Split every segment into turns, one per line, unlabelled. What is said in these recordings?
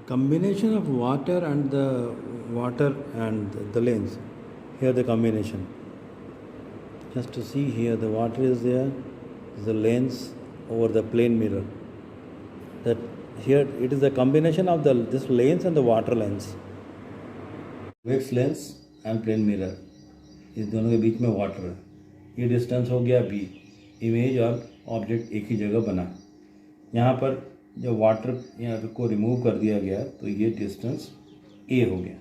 combination of water and the lens. Here the combination. Just to see here, the water is there, the lens over the plane mirror. That here it is the combination of this lens and the water lens. Convex lens and plane mirror. इस दोनों के बीच में water है. ये distance हो गया b. Image और object एक ही जगह बना. यहाँ पर जब वाटर यहाँ को रिमूव कर दिया गया तो ये डिस्टेंस a हो गया.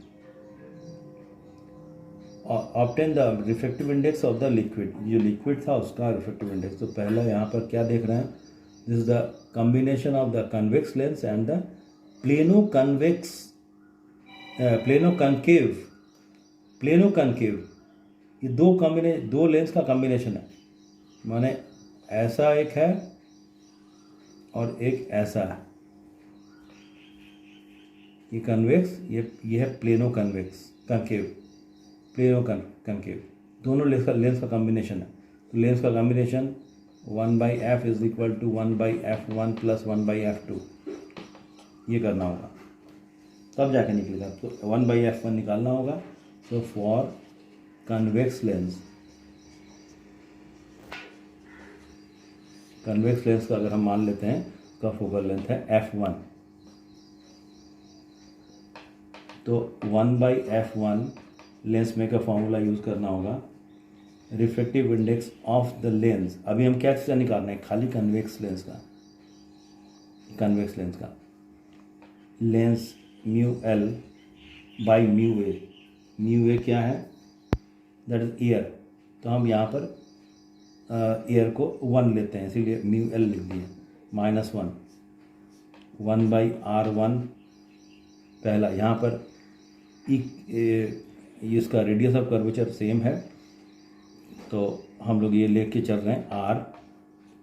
Obtain the refractive index of the liquid. जो लिक्विड था उसका रिफ्रैक्टिव इंडेक्स. तो पहला यहाँ पर क्या देख रहे हैं? This is the combination of the convex lens and the plano concave. ये दो लेंस का कॉम्बिनेशन है. माने ऐसा एक है और एक ऐसा है. ये कन्वेक्स, ये है प्लेनो कनकेव. दोनों लेंस का कॉम्बिनेशन है. तो लेंस का combination 1/f is equal to 1/f1 plus 1/f2. ये करना होगा तब जाके निकलेगा. तो 1/f1 निकालना होगा. सो फॉर कन्वेक्स लेंस का अगर हम मान लेते हैं उसका फोकल लेंथ है f1. तो 1/f1 लेंस में का फॉर्मूला यूज़ करना होगा. Refractive index of the lens. अभी हम क्या चीज़ निकाल रहे हैं? खाली कन्वेक्स लेंस का lens mu L by mu A. Mu A क्या है? That is air. तो हम यहाँ पर एयर को 1 लेते हैं, इसीलिए म्यू एल लिख दिए. -1 1/r1 पहला. यहाँ पर इसका रेडियस ऑफ कर्वेचर सेम है तो हम लोग ये लेके चल रहे हैं r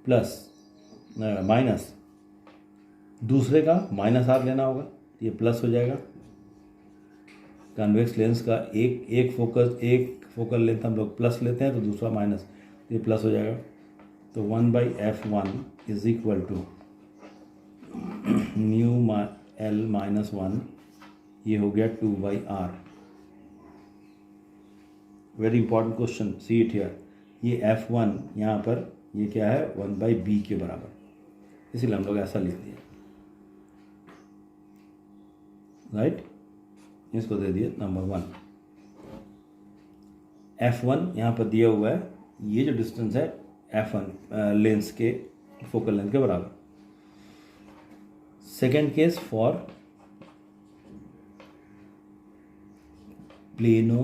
प्लस माइनस. दूसरे का -r लेना होगा. ये प्लस हो जाएगा. कन्वेक्स लेंस का एक फोकल लेंथ हम लोग प्लस लेते हैं तो दूसरा माइनस. ये प्लस हो जाएगा. तो 1/f1 is equal to mu L -1. ये हो गया 2/r. Very important question, see it here. ये f1 यहाँ पर ये क्या है? 1/b के बराबर. इसीलिए हम लोग ऐसा लिख दिया. राइट. इसको दे दिए नंबर 1. f1 यहाँ पर दिया हुआ है. ये जो डिस्टेंस है f1 लेंस के फोकल लेंथ के बराबर. Second case for plano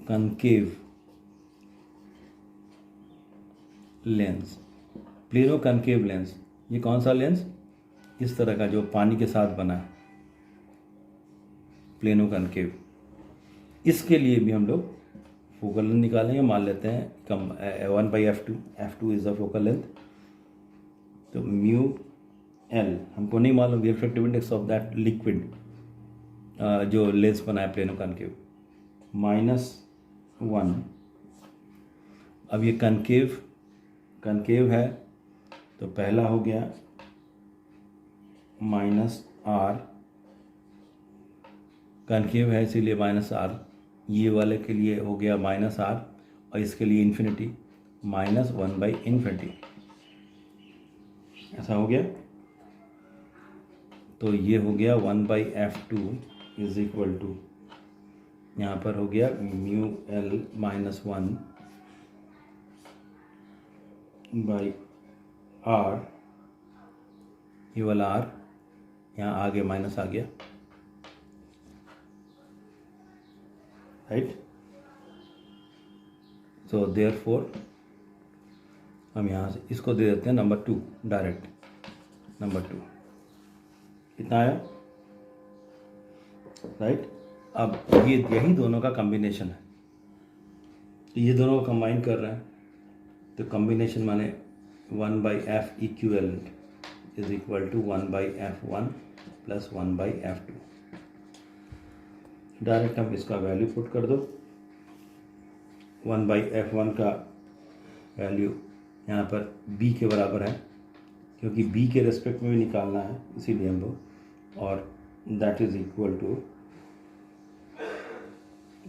concave lens. Plano concave lens ये कौन सा लेंस? इस तरह का जो पानी के साथ बना है, प्लेनो कनकेव. इसके लिए भी हम लोग फोकल लेंथ निकालेंगे. मान लेते हैं कम 1/f2. f2 is the focal length. तो म्यू एल हमको नहीं मालूम. Refractive index of that liquid जो लेंस बना है प्लेनो कनकेव -1. अब ये कनकेव है तो पहला हो गया -r. कनकेव है इसीलिए -r. ये वाले के लिए हो गया -r और इसके लिए इन्फिनिटी -1/∞. ऐसा हो गया. तो ये हो गया 1/f2 इज इक्वल टू यहाँ पर हो गया म्यू एल -1 बाई r. ये वाला r यहाँ आगे माइनस आ गया. राइट. सो देयरफॉर हम यहाँ से इसको दे देते हैं नंबर 2 डायरेक्ट. नंबर 2 कितना आया? राइट. अब यही दोनों का कॉम्बिनेशन है. तो ये दोनों को कंबाइन कर रहे हैं तो कॉम्बिनेशन माने 1/f equivalent is equal to 1/f1 plus 1/f2. Direct हम इसका वैल्यू पुट कर दो. 1/f1 का वैल्यू यहाँ पर b के बराबर है क्योंकि b के रेस्पेक्ट में भी निकालना है, इसीलिए हम लोग और that is equal to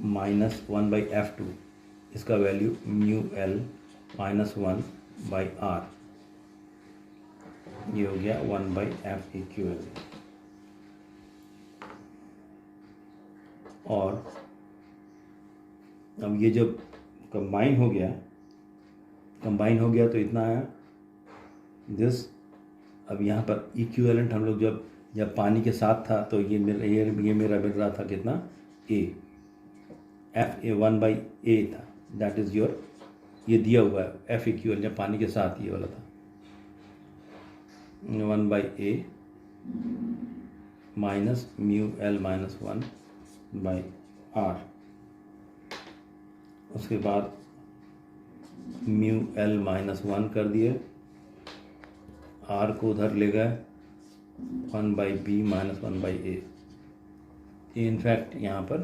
-1/f2, इसका वैल्यू म्यू एल -1/r, ये हो गया 1/f=। और अब ये जब कंबाइन हो गया तो इतना आया दिस। अब यहाँ पर इक्विवेलेंट हम लोग जब पानी के साथ था तो ये मेरा मिल रहा था कितना, ए, एफ ए 1/a था, दैट इज़ योर, ये दिया हुआ है एफ इक्वल जब पानी के साथ ये वाला था 1/a minus mu L -1/r। उसके बाद म्यू एल -1 कर दिए, आर को उधर ले गए 1/b -1/a। ये इनफैक्ट यहाँ पर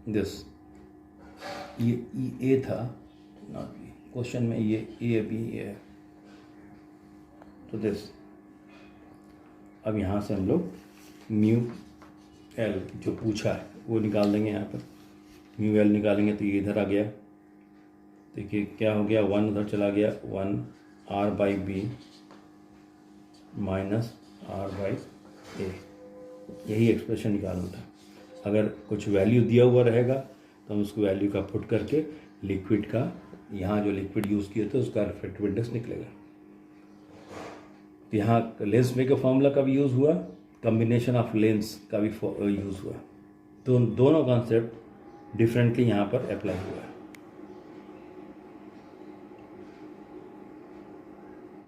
दिस ये ए था, नॉट बी, क्वेश्चन में ये ए बी है, तो दिस। अब यहाँ से हम लोग म्यू एल जो पूछा है वो निकाल देंगे। यहाँ पर म्यू एल निकालेंगे तो ये इधर आ गया, देखिए क्या हो गया, 1 उधर चला गया, 1/b -r/a, यही एक्सप्रेशन निकालना था। अगर कुछ वैल्यू दिया हुआ रहेगा तो हम उसको वैल्यू का पुट करके लिक्विड का, यहाँ जो लिक्विड यूज़ किए थे उसका रिफ्रैक्टिव इंडेक्स निकलेगा। तो यहाँ लेंस मेकर फॉर्मूला का भी यूज़ हुआ, कॉम्बिनेशन ऑफ लेंस का भी यूज़ हुआ, तो दोनों कॉन्सेप्ट डिफरेंटली यहाँ पर अप्लाई हुआ है।